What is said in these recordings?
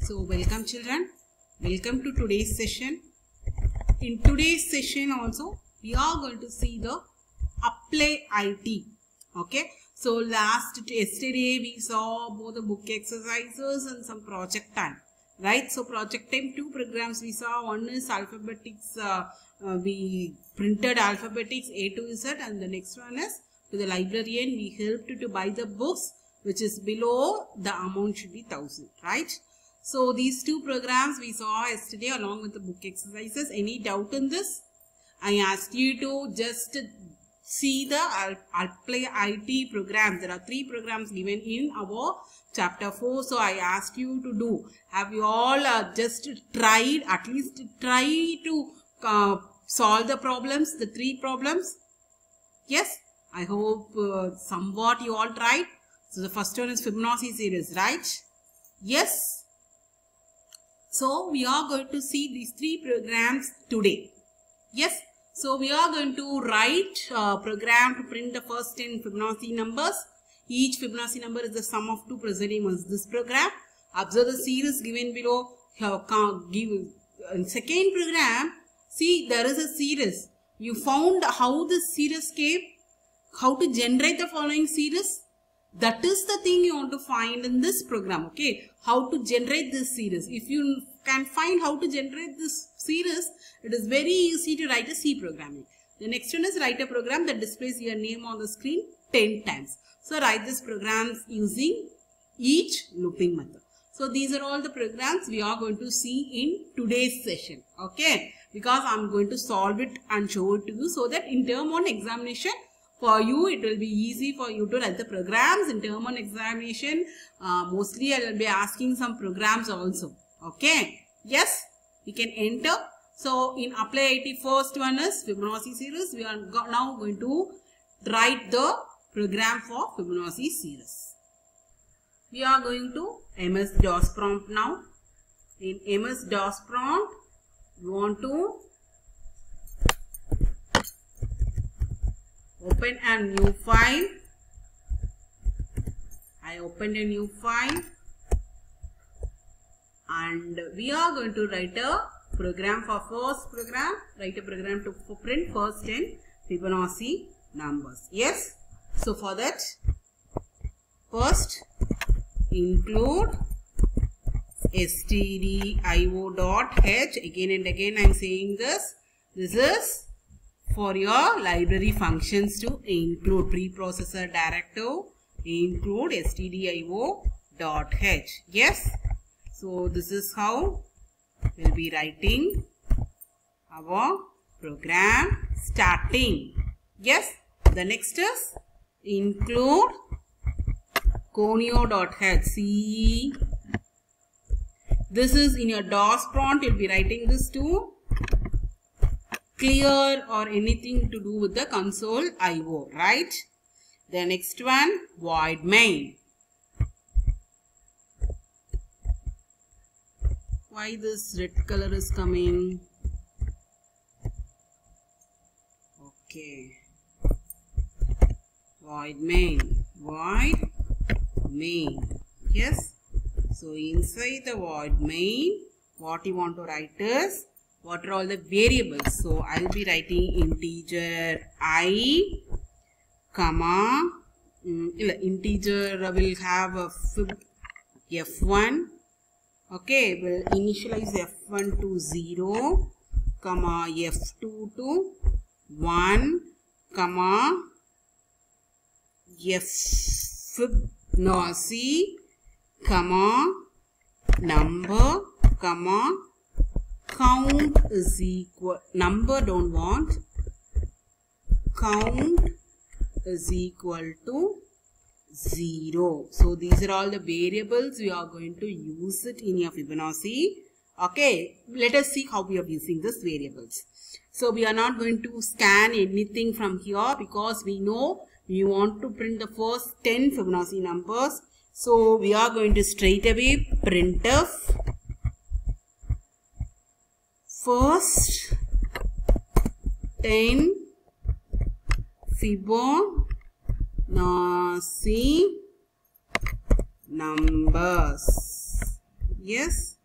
So welcome children, welcome to today's session. In today's session also we are going to see the Apply IT. Okay, so yesterday we saw both the book exercises and some project time, right? So project time, two programs we saw. One is alphabetics, we printed alphabetics A to Z, and the next one is to the librarian we helped to buy the books which is below the amount should be 1000, right? So these two programs we saw yesterday along with the book exercises. Any doubt in this? I asked you to just see the Apply IT programs. There are 3 programs given in our chapter 4. So I asked you to do. Have you all just tried, at least try to solve the problems, the 3 problems? Yes, I hope somewhat you all tried. So the first one is Fibonacci series, right? Yes. So we are going to see these 3 programs today. Yes. So we are going to write a program to print the first 10 Fibonacci numbers. Each Fibonacci number is the sum of 2 preceding ones. This program, observe the series given below. In second program, see there is a series. You found how this series came, how to generate the following series. That is the thing you want to find in this program, okay? How to generate this series. If you can find how to generate this series, it is very easy to write a C programming. The next one is write a program that displays your name on the screen 10 times. So write this programs using each looping method. So these are all the programs we are going to see in today's session, okay? Because I am going to solve it and show it to you so that in term 1 examination, for you, it will be easy for you to write the programs. In term 1 examination, mostly I will be asking some programs also. Okay. Yes, we can enter. So, in Apply IT, first one is Fibonacci series. We are now going to write the program for Fibonacci series. We are going to MS-DOS prompt now. In MS-DOS prompt, we want to open a new file. I opened a new file and we are going to write a program for first program. Write a program to print first 10 Fibonacci numbers. Yes. So for that, first include stdio.h. Again and again I am saying this. This is for your library functions to include preprocessor directive, include stdio.h. Yes. So this is how we'll be writing our program starting. Yes. The next is include conio.h. See, this is in your DOS prompt. You'll be writing this too. Clear or anything to do with the console IO, right? The next one, void main. Why this red color is coming? Okay. Void main. Void main. Yes. So inside the void main, what you want to write is, what are all the variables? So I will be writing integer I, comma, integer will have a f1. Okay, we'll initialize f1 to 0, comma f2 to 1, comma Fibonacci, comma number, comma count is equal, number don't want, count is equal to 0. So these are all the variables we are going to use it in your Fibonacci. Okay, let us see how we are using these variables. So we are not going to scan anything from here because we know we want to print the first 10 Fibonacci numbers. So we are going to straight away printf first 10 Fibonacci numbers. Yes.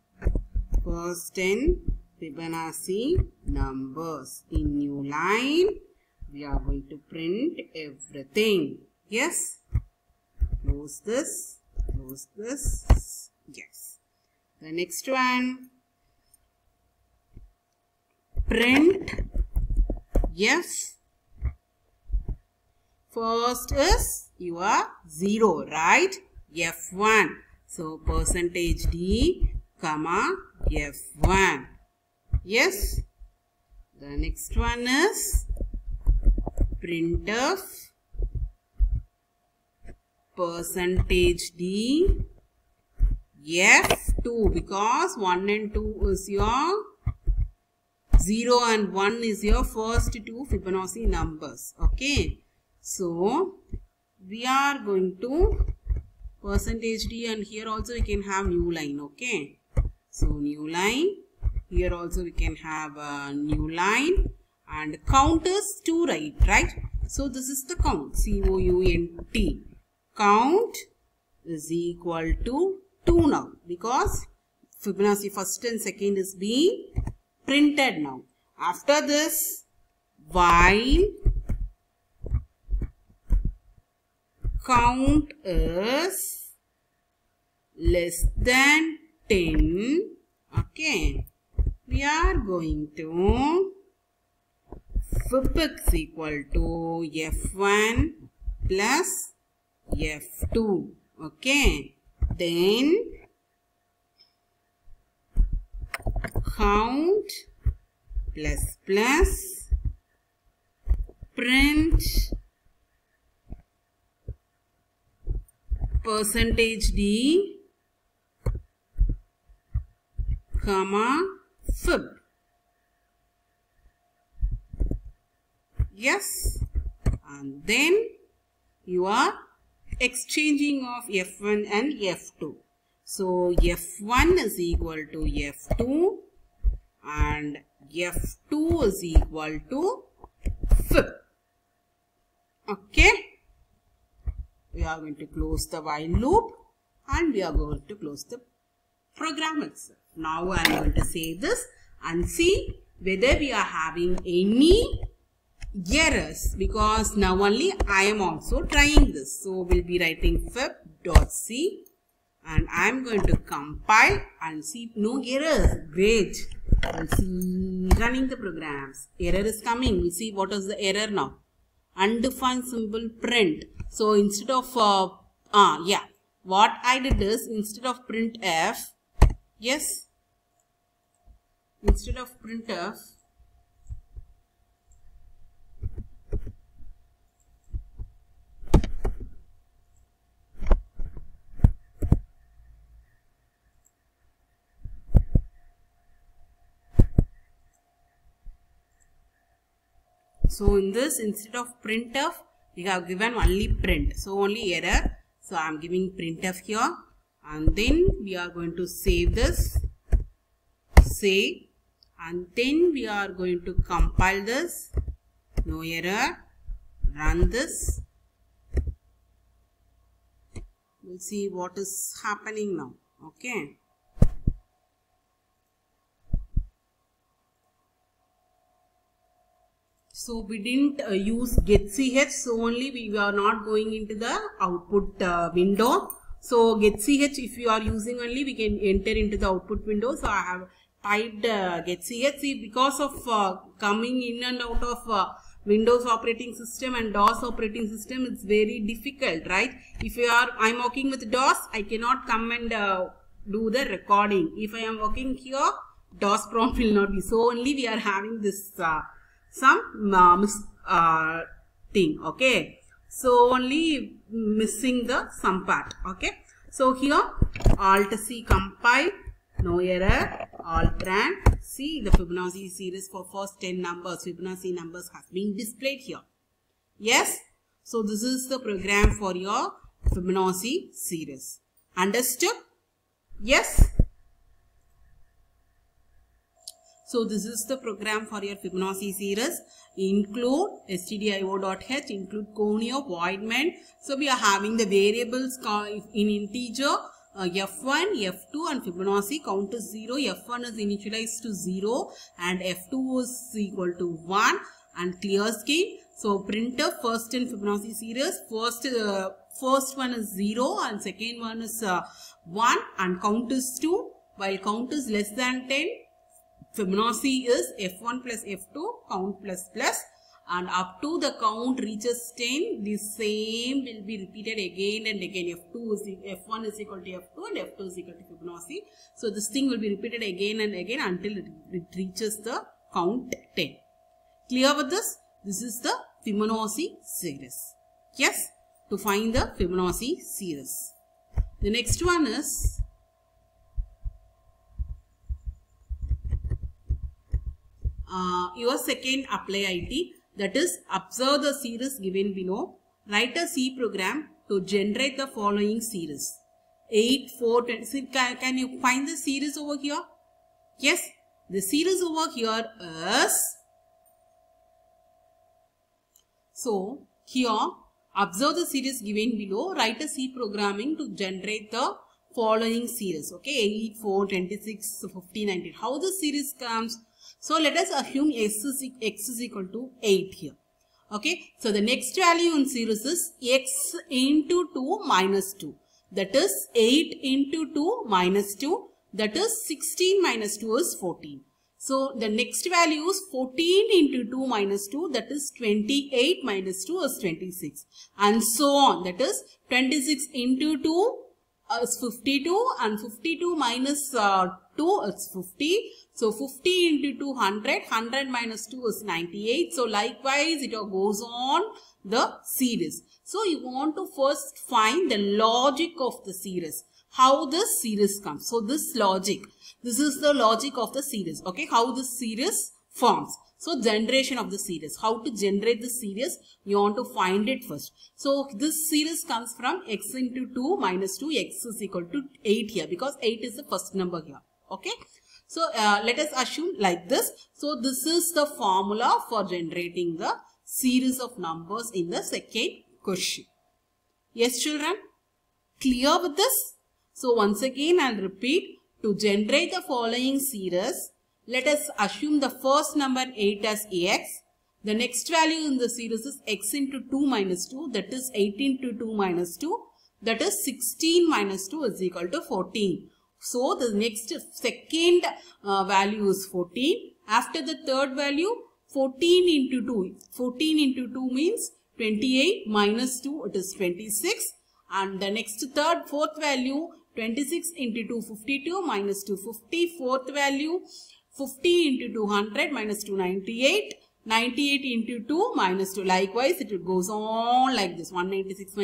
first 10 Fibonacci numbers. In new line, we are going to print everything. Yes. Close this. Close this. Yes. The next one. Print. Yes. First is your 0, right? F1. So percentage D, comma F1. Yes. The next one is printf percentage D F2, because 1 and 2 is your 0 and 1 is your first two Fibonacci numbers. Okay. So we are going to percentage D, and here also we can have new line. Okay. So new line. Here also we can have a new line, and count is 2, right? So this is the count, C-O-U-N-T. Count is equal to 2 now, because Fibonacci first and second is being printed now. After this, while count is less than 10, okay, we are going to Fib is equal to F1 plus F2. Okay. Then count plus print percentage D, comma Fib. Yes. And then you are exchanging of F1 and F2. So F1 is equal to F2 and F2 is equal to Fib. Okay. We are going to close the while loop and we are going to close the program itself. Now I am going to save this and see whether we are having any errors, because now only I am also trying this. So we'll be writing fib.c and I am going to compile and see no errors. Great. We'll see running the programs. Error is coming. We'll see what is the error now. Undefined symbol print. So instead of what I did is, instead of printf, yes, instead of printf, so in this, instead of printf, we have given only print. So only error. So I am giving printf here, and then we are going to save this, save, and then we are going to compile this. No error. Run this. We'll see what is happening now. Okay. So we didn't use getch, so only we are not going into the output window. So getch, if you are using only, we can enter into the output window. So I have typed getch. See, because of coming in and out of Windows operating system and DOS operating system, it's very difficult, right? If I am working with DOS, I cannot come and do the recording. If I am working here, DOS prompt will not be. So only we are having this some thing. Okay. So only missing the some part. Okay. So here Alt C compile, no error. Alt Ran, see the Fibonacci series for first 10 numbers. Fibonacci numbers has been displayed here. Yes. So this is the program for your Fibonacci series. Understood? Yes. So this is the program for your Fibonacci series. Include stdio.h, include conio, voidment. So we are having the variables in integer. F1, F2 and Fibonacci count is 0. F1 is initialized to 0 and F2 is equal to 1 and clear scale. So printf first in Fibonacci series, first one is 0 and second one is 1 and count is 2. While count is less than 10, Fibonacci is F1 plus F2, count plus plus, and up to the count reaches 10, the same will be repeated again and again. F1 is equal to F2 and F2 is equal to Fibonacci. So this thing will be repeated again and again until it reaches the count 10. Clear with this? This is the Fibonacci series. Yes, to find the Fibonacci series. The next one is your second apply IT, that is observe the series given below. Write a C program to generate the following series. 8, 4, 20. Can you find the series over here? Yes, the series over here is, so here observe the series given below. Write a C programming to generate the following series. Okay, 8, 4, 26, 15, 19. How the series comes? So let us assume x is equal to 8 here. Okay, so the next value in series is x into 2 minus 2. That is 8 into 2 minus 2. That is 16 minus 2 is 14. So the next value is 14 into 2 minus 2. That is 28 minus 2 is 26. And so on. That is 26 into 2 is 52 and 52 minus 2 is 50. So 50 into 200, 100 minus 2 is 98. So likewise it goes on the series. So you want to first find the logic of the series. How this series comes. So this logic, this is the logic of the series. Okay, how this series forms. So generation of the series. How to generate the series, you want to find it first. So this series comes from x into 2 minus 2, x is equal to 8 here because 8 is the first number here. Okay. So let us assume like this. So this is the formula for generating the series of numbers in the second question. Yes children, clear with this? So once again I'll repeat, to generate the following series, let us assume the first number 8 as ax. The next value in the series is x into 2 minus 2, that is 8 into 2 minus 2, that is 16 minus 2 is equal to 14. So the next second value is 14. After the third value, 14 into 2. 14 into 2 means 28 minus 2, it is 26. And the next fourth value, 26 into 2, 52 minus 2, 50. Fourth value, 50 into 200 minus 2, 98. 98 into 2 minus 2. Likewise, it goes on like this. 196.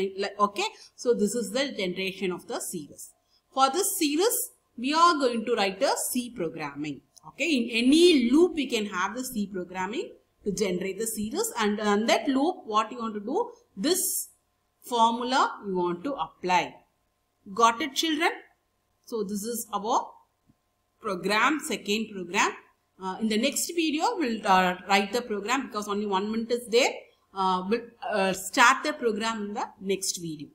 Okay. So this is the generation of the series. For this series, we are going to write a C programming. Okay, in any loop we can have the C programming to generate the series, and on that loop what you want to do, this formula you want to apply. Got it children? So this is our program, second program. In the next video we'll write the program because only 1 minute is there. We'll start the program in the next video.